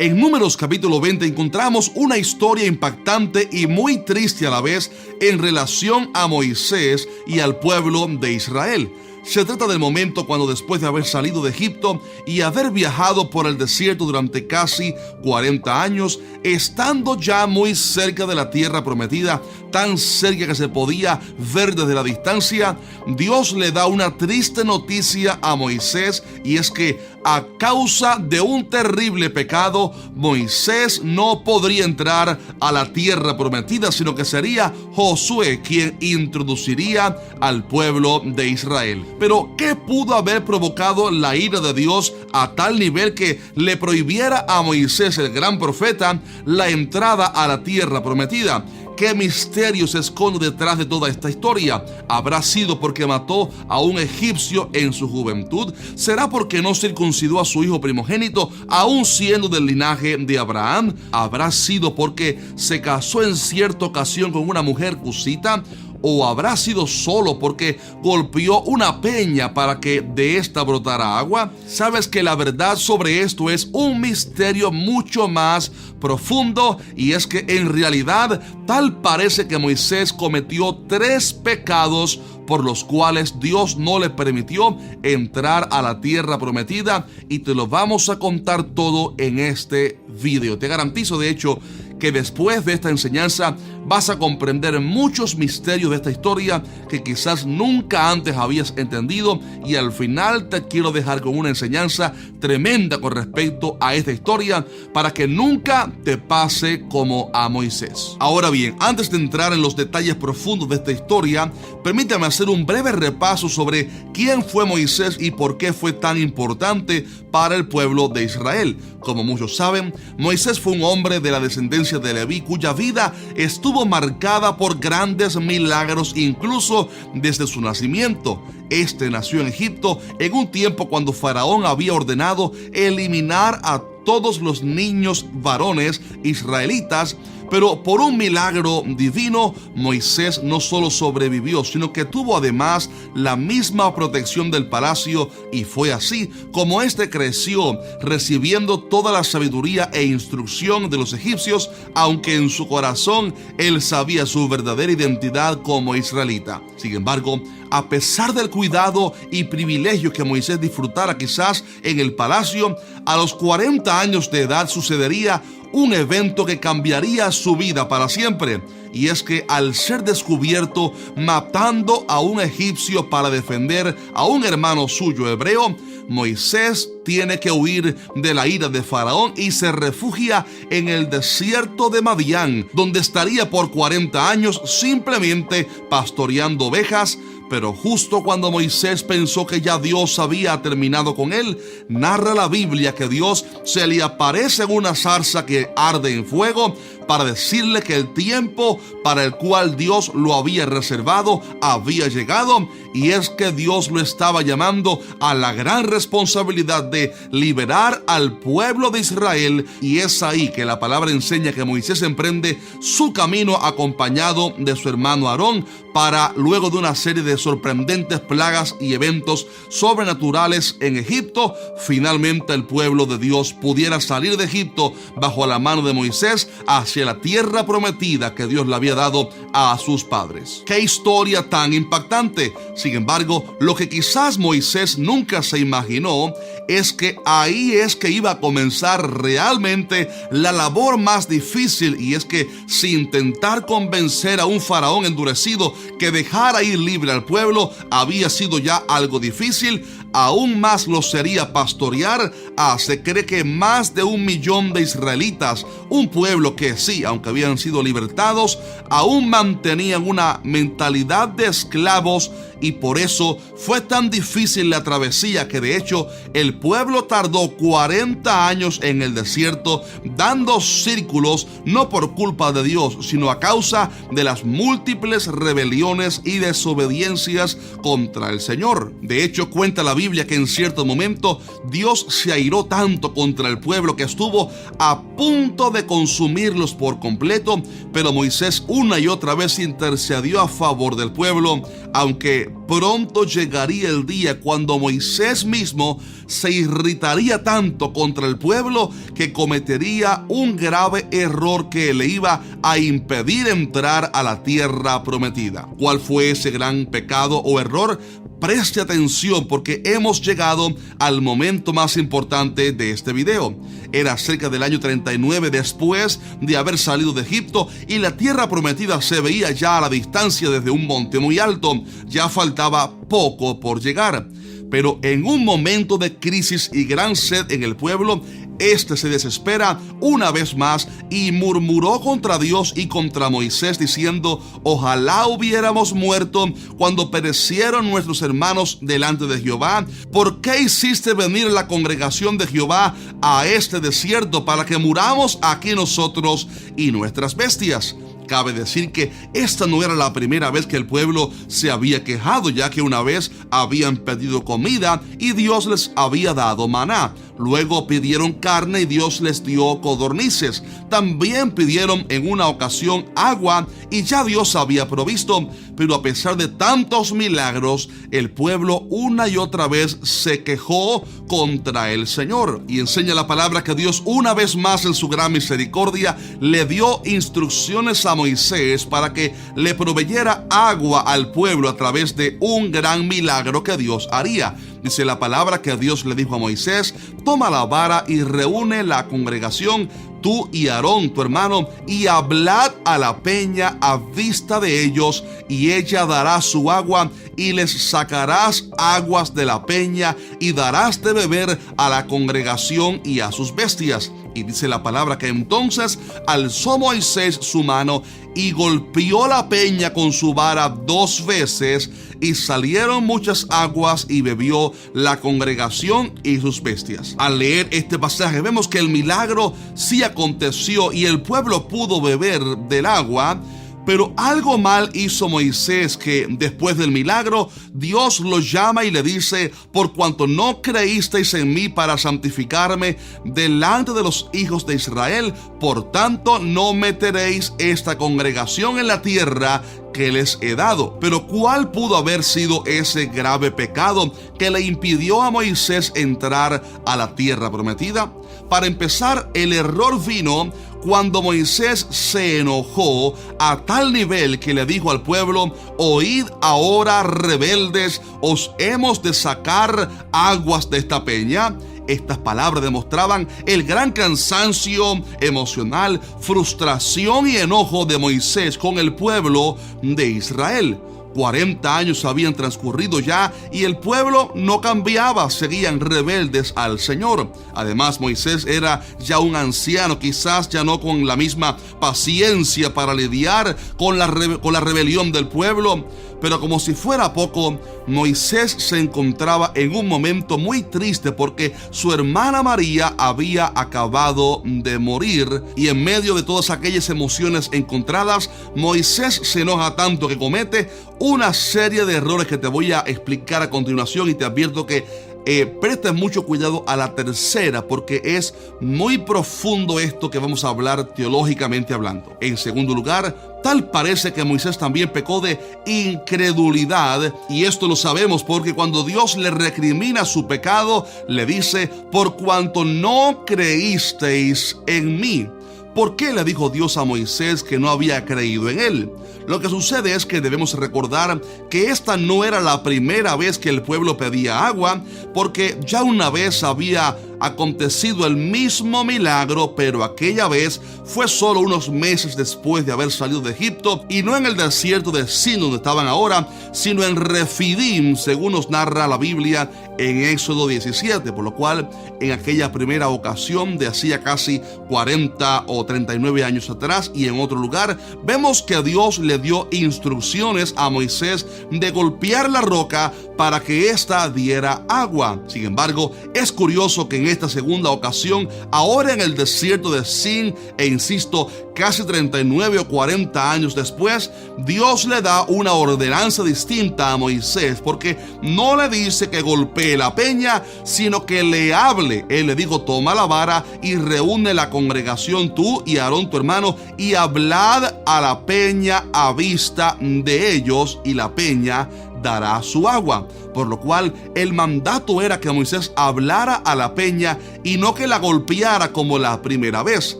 En Números capítulo 20 encontramos una historia impactante y muy triste a la vez en relación a Moisés y al pueblo de Israel. Se trata del momento cuando, después de haber salido de Egipto y haber viajado por el desierto durante casi 40 años, estando ya muy cerca de la tierra prometida, tan cerca que se podía ver desde la distancia, Dios le da una triste noticia a Moisés, y es que a causa de un terrible pecado, Moisés no podría entrar a la tierra prometida, sino que sería Josué quien introduciría al pueblo de Israel. Pero ¿qué pudo haber provocado la ira de Dios a tal nivel que le prohibiera a Moisés, el gran profeta, la entrada a la tierra prometida? ¿Qué misterio se esconde detrás de toda esta historia? ¿Habrá sido porque mató a un egipcio en su juventud? ¿Será porque no circuncidó a su hijo primogénito, aún siendo del linaje de Abraham? ¿Habrá sido porque se casó en cierta ocasión con una mujer cusita? ¿O habrá sido solo porque golpeó una peña para que de esta brotara agua? Sabes que la verdad sobre esto es un misterio mucho más profundo, y es que en realidad tal parece que Moisés cometió 3 pecados por los cuales Dios no le permitió entrar a la tierra prometida, y te lo vamos a contar todo en este video. Te garantizo, de hecho, que después de esta enseñanza vas a comprender muchos misterios de esta historia que quizás nunca antes habías entendido, y al final te quiero dejar con una enseñanza tremenda con respecto a esta historia para que nunca te pase como a Moisés. Ahora bien, antes de entrar en los detalles profundos de esta historia, permítame hacer un breve repaso sobre quién fue Moisés y por qué fue tan importante para el pueblo de Israel. Como muchos saben, Moisés fue un hombre de la descendencia de Leví cuya vida estuvo marcada por grandes milagros incluso desde su nacimiento. Este nació en Egipto en un tiempo cuando Faraón había ordenado eliminar a todos los niños varones israelitas, pero por un milagro divino, Moisés no solo sobrevivió, sino que tuvo además la misma protección del palacio, y fue así como éste creció, recibiendo toda la sabiduría e instrucción de los egipcios, aunque en su corazón él sabía su verdadera identidad como israelita. Sin embargo, a pesar del cuidado y privilegio que Moisés disfrutara quizás en el palacio, a los 40 años de edad sucedería un evento que cambiaría su vida para siempre. Y es que al ser descubierto matando a un egipcio para defender a un hermano suyo hebreo, Moisés tiene que huir de la ira de Faraón y se refugia en el desierto de Madián, donde estaría por 40 años simplemente pastoreando ovejas. Pero justo cuando Moisés pensó que ya Dios había terminado con él, narra la Biblia que Dios se le aparece en una zarza que arde en fuego para decirle que el tiempo para el cual Dios lo había reservado había llegado, y es que Dios lo estaba llamando a la gran responsabilidad de liberar al pueblo de Israel. Y es ahí que la palabra enseña que Moisés emprende su camino acompañado de su hermano Aarón, para luego de una serie de sorprendentes plagas y eventos sobrenaturales en Egipto, finalmente el pueblo de Dios pudiera salir de Egipto bajo la mano de Moisés hacia la tierra prometida que Dios le había dado a sus padres. ¡Qué historia tan impactante! Sin embargo, lo que quizás Moisés nunca se imaginó es que ahí es que iba a comenzar realmente la labor más difícil, y es que si intentar convencer a un faraón endurecido que dejara ir libre al pueblo había sido ya algo difícil, aún más lo sería pastorear se cree que más de 1 millón de israelitas, un pueblo que sí, aunque habían sido libertados, aún mantenían una mentalidad de esclavos, y por eso fue tan difícil la travesía que de hecho el pueblo tardó 40 años en el desierto dando círculos, no por culpa de Dios, sino a causa de las múltiples rebeliones y desobediencias contra el Señor. De hecho, cuenta la Biblia que en cierto momento Dios se airó tanto contra el pueblo que estuvo a punto de consumirlos por completo, pero Moisés una y otra vez intercedió a favor del pueblo, aunque pronto llegaría el día cuando Moisés mismo se irritaría tanto contra el pueblo que cometería un grave error que le iba a impedir entrar a la tierra prometida. ¿Cuál fue ese gran pecado o error? Preste atención porque hemos llegado al momento más importante de este video. Era cerca del año 39 después de haber salido de Egipto y la tierra prometida se veía ya a la distancia desde un monte muy alto. Ya faltaba poco por llegar. Pero en un momento de crisis y gran sed en el pueblo, este se desespera una vez más y murmuró contra Dios y contra Moisés diciendo: ojalá hubiéramos muerto cuando perecieron nuestros hermanos delante de Jehová. ¿Por qué hiciste venir la congregación de Jehová a este desierto para que muramos aquí nosotros y nuestras bestias? Cabe decir que esta no era la primera vez que el pueblo se había quejado, ya que una vez habían pedido comida y Dios les había dado maná. Luego pidieron carne y Dios les dio codornices. También pidieron en una ocasión agua y ya Dios había provisto. Pero a pesar de tantos milagros, el pueblo una y otra vez se quejó contra el Señor. Y enseña la palabra que Dios una vez más en su gran misericordia le dio instrucciones a Moisés para que le proveyera agua al pueblo a través de un gran milagro que Dios haría. Dice la palabra que Dios le dijo a Moisés: toma la vara y reúne la congregación, tú y Aarón tu hermano, y hablad a la peña a vista de ellos, y ella dará su agua, y les sacarás aguas de la peña, y darás de beber a la congregación y a sus bestias. Y dice la palabra que entonces alzó Moisés su mano y golpeó la peña con su vara 2 veces, y salieron muchas aguas y bebió la congregación y sus bestias. Al leer este pasaje vemos que el milagro sí aconteció y el pueblo pudo beber del agua. Pero algo mal hizo Moisés, que después del milagro Dios lo llama y le dice: por cuanto no creísteis en mí para santificarme delante de los hijos de Israel, por tanto no meteréis esta congregación en la tierra que les he dado. Pero ¿cuál pudo haber sido ese grave pecado que le impidió a Moisés entrar a la tierra prometida? Para empezar, el error vino cuando Moisés se enojó a tal nivel que le dijo al pueblo: oíd ahora, rebeldes, ¿os hemos de sacar aguas de esta peña? Estas palabras demostraban el gran cansancio emocional, frustración y enojo de Moisés con el pueblo de Israel. 40 años habían transcurrido ya y el pueblo no cambiaba, seguían rebeldes al Señor. Además, Moisés era ya un anciano, quizás ya no con la misma paciencia para lidiar con la rebelión del pueblo. Pero como si fuera poco, Moisés se encontraba en un momento muy triste porque su hermana María había acabado de morir, y en medio de todas aquellas emociones encontradas, Moisés se enoja tanto que comete una serie de errores que te voy a explicar a continuación, y te advierto que presten mucho cuidado a la tercera, porque es muy profundo esto que vamos a hablar teológicamente hablando. En segundo lugar, tal parece que Moisés también pecó de incredulidad, y esto lo sabemos porque cuando Dios le recrimina su pecado, le dice: por cuanto no creísteis en mí. ¿Por qué le dijo Dios a Moisés que no había creído en él? Lo que sucede es que debemos recordar que esta no era la primera vez que el pueblo pedía agua, porque ya una vez había acontecido el mismo milagro, pero aquella vez fue solo unos meses después de haber salido de Egipto, y no en el desierto de Sin donde estaban ahora, sino en Refidim, según nos narra la Biblia en Éxodo 17, por lo cual en aquella primera ocasión de hacía casi 40 o 39 años atrás, y en otro lugar, vemos que Dios le dio instrucciones a Moisés de golpear la roca para que ésta diera agua. Sin embargo, es curioso que en esta segunda ocasión, ahora en el desierto de Sin, e insisto, casi 39 o 40 años después, Dios le da una ordenanza distinta a Moisés, porque no le dice que golpee la peña, sino que le hable. Él le dijo: toma la vara y reúne la congregación, tú y Aarón tu hermano, y hablad a la peña a vista de ellos, y la peña dará su agua. Por lo cual el mandato era que Moisés hablara a la peña y no que la golpeara como la primera vez.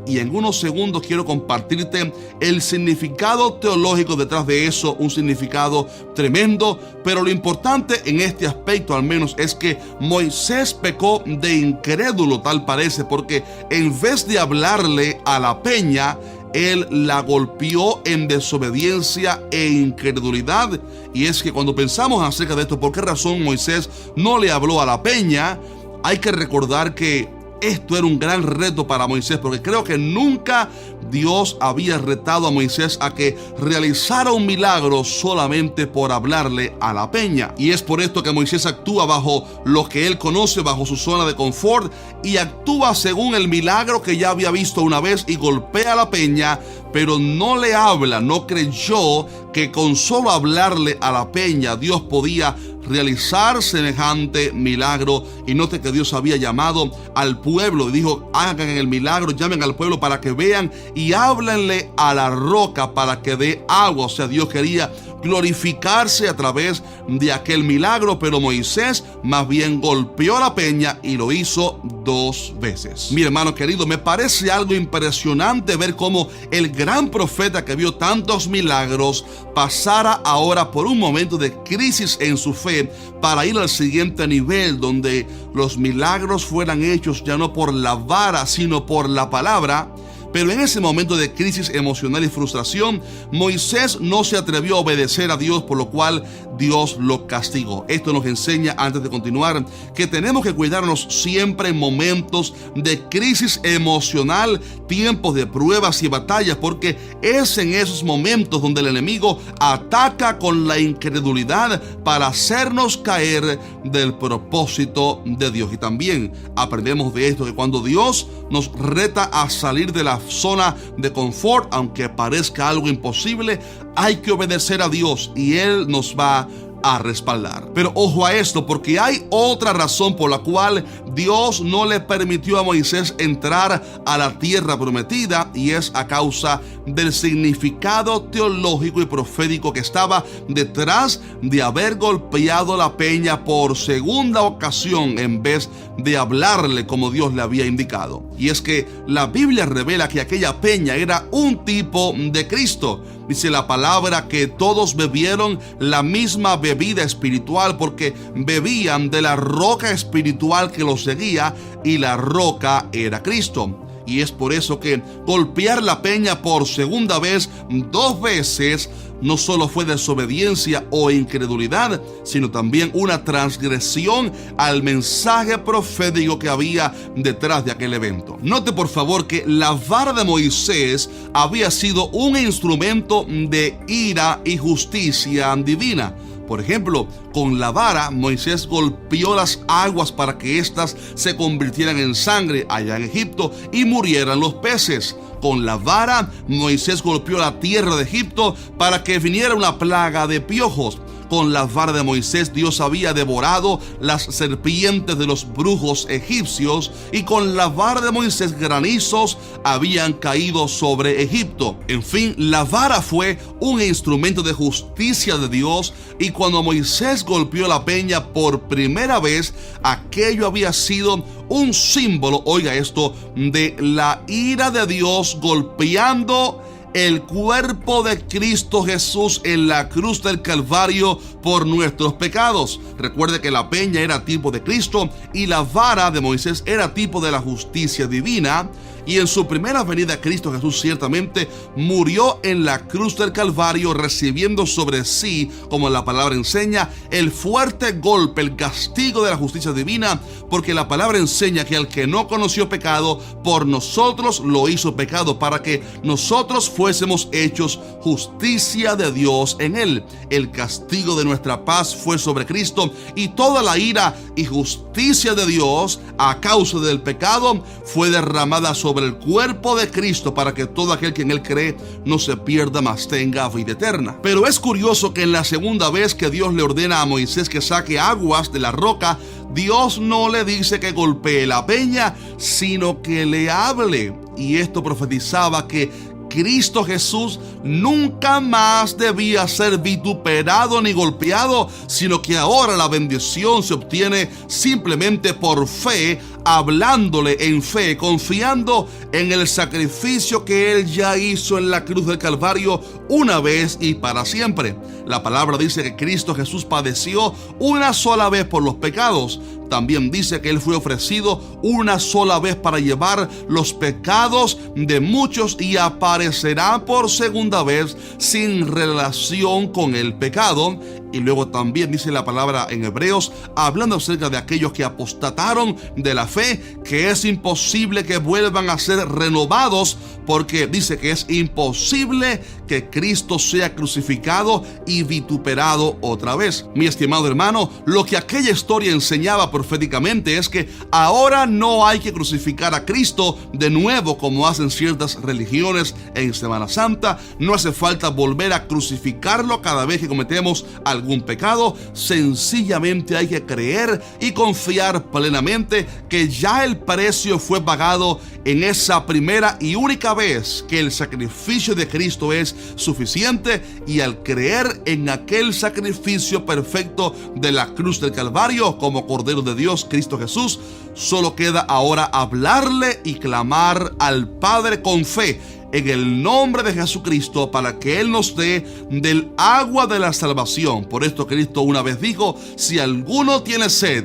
Y en unos segundos quiero compartirte el significado teológico detrás de eso, un significado tremendo, pero lo importante en este aspecto al menos es que Moisés pecó de incrédulo, tal parece, porque en vez de hablarle a la peña, él la golpeó en desobediencia e incredulidad. Y es que cuando pensamos acerca de esto, ¿por qué razón Moisés no le habló a la peña? Hay que recordar que esto era un gran reto para Moisés, porque creo que nunca Dios había retado a Moisés a que realizara un milagro solamente por hablarle a la peña. Y es por esto que Moisés actúa bajo lo que él conoce, bajo su zona de confort, y actúa según el milagro que ya había visto una vez y golpea a la peña, pero no le habla, no creyó que con solo hablarle a la peña Dios podía realizar semejante milagro. Y note que Dios había llamado al pueblo y dijo: hagan el milagro, llamen al pueblo para que vean y háblenle a la roca para que dé agua. O sea, Dios quería glorificarse a través de aquel milagro, pero Moisés más bien golpeó la peña y lo hizo 2 veces. Mi hermano querido, me parece algo impresionante ver cómo el gran profeta que vio tantos milagros pasara ahora por un momento de crisis en su fe para ir al siguiente nivel, donde los milagros fueran hechos ya no por la vara sino por la palabra. Pero en ese momento de crisis emocional y frustración, Moisés no se atrevió a obedecer a Dios, por lo cual Dios lo castigó. Esto nos enseña, antes de continuar, que tenemos que cuidarnos siempre en momentos de crisis emocional, tiempos de pruebas y batallas, porque es en esos momentos donde el enemigo ataca con la incredulidad para hacernos caer del propósito de Dios. Y también aprendemos de esto, que cuando Dios nos reta a salir de la zona de confort, aunque parezca algo imposible, hay que obedecer a Dios y Él nos va a respaldar. Pero ojo a esto, porque hay otra razón por la cual Dios no le permitió a Moisés entrar a la tierra prometida, y es a causa del significado teológico y profético que estaba detrás de haber golpeado la peña por segunda ocasión en vez de hablarle como Dios le había indicado. Y es que la Biblia revela que aquella peña era un tipo de Cristo. Dice la palabra que todos bebieron la misma bebida espiritual, porque bebían de la roca espiritual que los seguía, y la roca era Cristo. Y es por eso que golpear la peña por segunda vez, 2 veces, no solo fue desobediencia o incredulidad, sino también una transgresión al mensaje profético que había detrás de aquel evento. Note por favor que la vara de Moisés había sido un instrumento de ira y justicia divina. Por ejemplo, con la vara Moisés golpeó las aguas para que éstas se convirtieran en sangre allá en Egipto y murieran los peces. Con la vara Moisés golpeó la tierra de Egipto para que viniera una plaga de piojos. Con la vara de Moisés Dios había devorado las serpientes de los brujos egipcios, y con la vara de Moisés granizos habían caído sobre Egipto. En fin, la vara fue un instrumento de justicia de Dios, y cuando Moisés golpeó la peña por primera vez, aquello había sido un símbolo, oiga esto, de la ira de Dios golpeando el cuerpo de Cristo Jesús en la cruz del Calvario por nuestros pecados. Recuerde que la peña era tipo de Cristo y la vara de Moisés era tipo de la justicia divina. Y en su primera venida Cristo Jesús ciertamente murió en la cruz del Calvario, recibiendo sobre sí, como la palabra enseña, el fuerte golpe, el castigo de la justicia divina, porque la palabra enseña que al que no conoció pecado, por nosotros lo hizo pecado, para que nosotros fuésemos hechos justicia de Dios en él. El castigo de nuestra paz fue sobre Cristo, y toda la ira y justicia de Dios a causa del pecado fue derramada sobre el cuerpo de Cristo, para que todo aquel que en él cree no se pierda, mas tenga vida eterna. Pero es curioso que en la segunda vez que Dios le ordena a Moisés que saque aguas de la roca, Dios no le dice que golpee la peña, sino que le hable. Y esto profetizaba que Cristo Jesús nunca más debía ser vituperado ni golpeado, sino que ahora la bendición se obtiene simplemente por fe, hablándole en fe, confiando en el sacrificio que Él ya hizo en la cruz del Calvario una vez y para siempre. La palabra dice que Cristo Jesús padeció una sola vez por los pecados. También dice que Él fue ofrecido una sola vez para llevar los pecados de muchos y aparecerá por segunda vez sin relación con el pecado. Y luego también dice la palabra en Hebreos, hablando acerca de aquellos que apostataron de la fe, que es imposible que vuelvan a ser renovados, porque dice que es imposible que Cristo sea crucificado y vituperado otra vez. Mi estimado hermano, lo que aquella historia enseñaba proféticamente es que ahora no hay que crucificar a Cristo de nuevo como hacen ciertas religiones en Semana Santa. No hace falta volver a crucificarlo cada vez que cometemos algún pecado. Sencillamente hay que creer y confiar plenamente que ya el precio fue pagado en esa primera y única vez, que el sacrificio de Cristo es suficiente, y al creer en aquel sacrificio perfecto de la cruz del Calvario como Cordero de Dios, Cristo Jesús, solo queda ahora hablarle y clamar al Padre con fe en el nombre de Jesucristo para que Él nos dé del agua de la salvación. Por esto Cristo una vez dijo: si alguno tiene sed,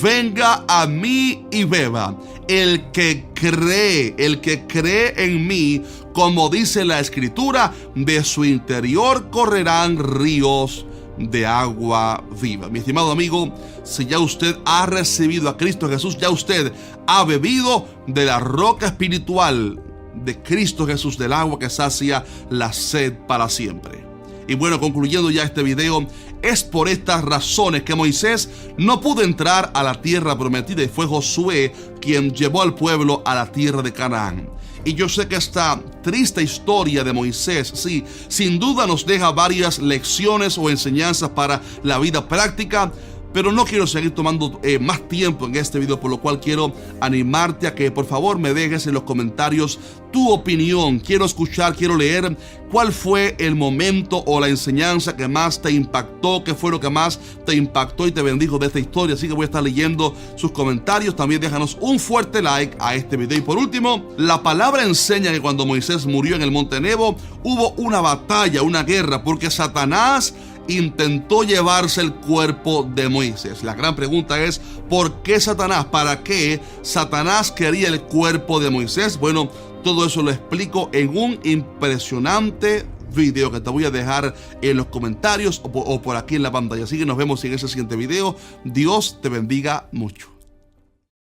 venga a mí y beba. El que cree en mí, como dice la Escritura, de su interior correrán ríos de agua viva. Mi estimado amigo, si ya usted ha recibido a Cristo Jesús, ya usted ha bebido de la roca espiritual de Cristo Jesús, del agua que sacia la sed para siempre. Y bueno, concluyendo ya este video, es por estas razones que Moisés no pudo entrar a la tierra prometida, y fue Josué quien llevó al pueblo a la tierra de Canaán. Y yo sé que esta triste historia de Moisés, sí, sin duda nos deja varias lecciones o enseñanzas para la vida práctica, pero no quiero seguir tomando más tiempo en este video, por lo cual quiero animarte a que por favor me dejes en los comentarios tu opinión. Quiero escuchar, quiero leer cuál fue el momento o la enseñanza que más te impactó, qué fue lo que más te impactó y te bendijo de esta historia. Así que voy a estar leyendo sus comentarios. También déjanos un fuerte like a este video. Y por último, la palabra enseña que cuando Moisés murió en el monte Nebo, hubo una batalla, una guerra, porque Satanás intentó llevarse el cuerpo de Moisés. La gran pregunta es: ¿por qué Satanás? ¿Para qué Satanás quería el cuerpo de Moisés? Bueno, todo eso lo explico en un impresionante video que te voy a dejar en los comentarios o por aquí en la pantalla. Así que nos vemos en ese siguiente video. Dios te bendiga mucho.